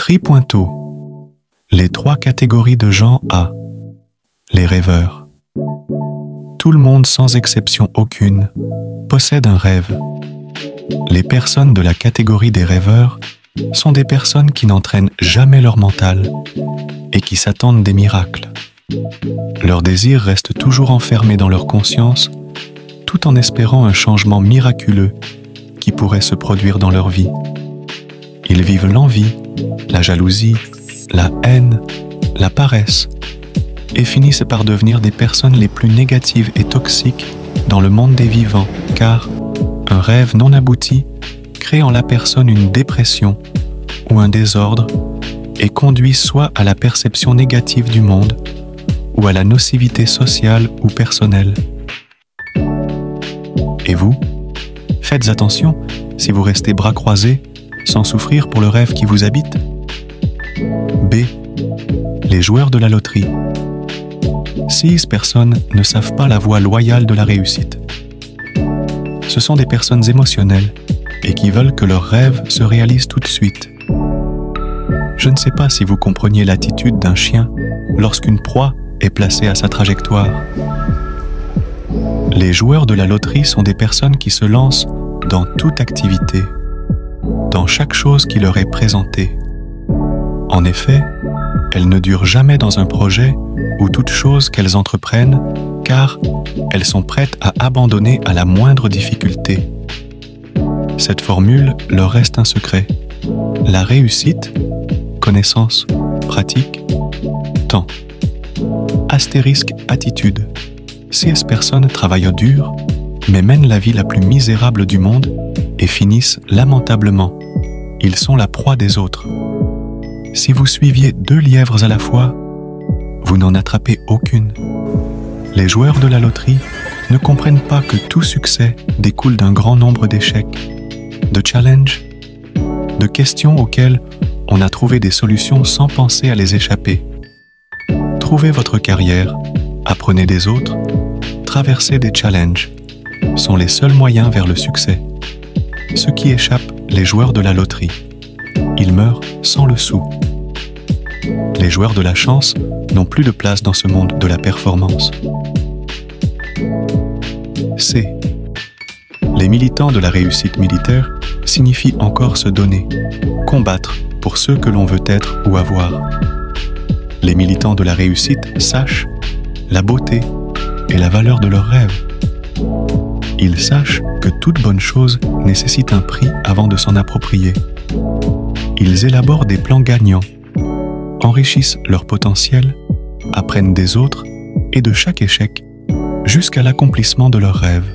Tri.to. Les 3 catégories de gens à les rêveurs. Tout le monde, sans exception aucune, possède un rêve. Les personnes de la catégorie des rêveurs sont des personnes qui n'entraînent jamais leur mental et qui s'attendent des miracles. Leurs désirs restent toujours enfermés dans leur conscience, tout en espérant un changement miraculeux qui pourrait se produire dans leur vie. Ils vivent l'envie, la jalousie, la haine, la paresse, et finissent par devenir des personnes les plus négatives et toxiques dans le monde des vivants, car un rêve non abouti crée en la personne une dépression ou un désordre et conduit soit à la perception négative du monde ou à la nocivité sociale ou personnelle. Et vous? Faites attention si vous restez bras croisés sans souffrir pour le rêve qui vous habite. B. Les joueurs de la loterie. 6 personnes ne savent pas la voie loyale de la réussite. Ce sont des personnes émotionnelles et qui veulent que leurs rêves se réalisent tout de suite. Je ne sais pas si vous compreniez l'attitude d'un chien lorsqu'une proie est placée à sa trajectoire. Les joueurs de la loterie sont des personnes qui se lancent dans toute activité, dans chaque chose qui leur est présentée. En effet, elles ne durent jamais dans un projet ou toute chose qu'elles entreprennent, car elles sont prêtes à abandonner à la moindre difficulté. Cette formule leur reste un secret. La réussite, connaissance, pratique, temps. Astérisque attitude. 6 personnes travaillent dur, mais mènent la vie la plus misérable du monde et finissent lamentablement. Ils sont la proie des autres. Si vous suiviez 2 lièvres à la fois, vous n'en attrapez aucune. Les joueurs de la loterie ne comprennent pas que tout succès découle d'un grand nombre d'échecs, de challenges, de questions auxquelles on a trouvé des solutions sans penser à les échapper. Trouvez votre carrière, apprenez des autres, traversez des challenges sont les seuls moyens vers le succès. Ceux qui échappent les joueurs de la loterie. Ils meurent sans le sou. Les joueurs de la chance n'ont plus de place dans ce monde de la performance. C. Les militants de la réussite militaire signifient encore se donner, combattre pour ceux que l'on veut être ou avoir. Les militants de la réussite sachent la beauté et la valeur de leurs rêves. Ils sachent que toute bonne chose nécessite un prix avant de s'en approprier. Ils élaborent des plans gagnants, enrichissent leur potentiel, apprennent des autres et de chaque échec jusqu'à l'accomplissement de leurs rêves.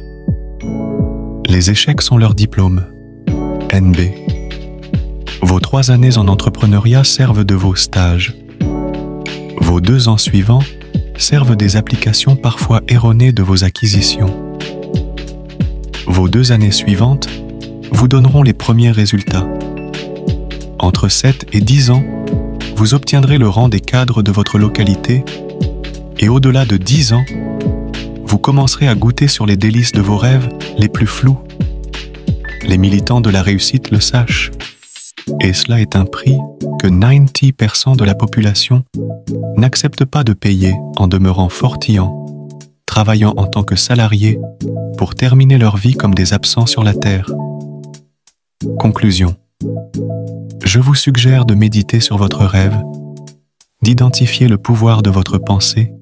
Les échecs sont leur diplôme. NB. Vos 3 années en entrepreneuriat servent de vos stages. Vos 2 ans suivants servent des applications parfois erronées de vos acquisitions. Vos 2 années suivantes vous donneront les premiers résultats. Entre 7 et 10 ans, vous obtiendrez le rang des cadres de votre localité et au-delà de 10 ans, vous commencerez à goûter sur les délices de vos rêves les plus flous. Les militants de la réussite le sachent. Et cela est un prix que 90% de la population n'accepte pas de payer en demeurant fortillant, travaillant en tant que salariés pour terminer leur vie comme des absents sur la terre. Conclusion. Je vous suggère de méditer sur votre rêve, d'identifier le pouvoir de votre pensée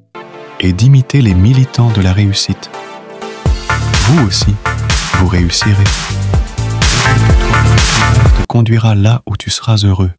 et d'imiter les militants de la réussite. Vous aussi, vous réussirez. Te conduira là où tu seras heureux.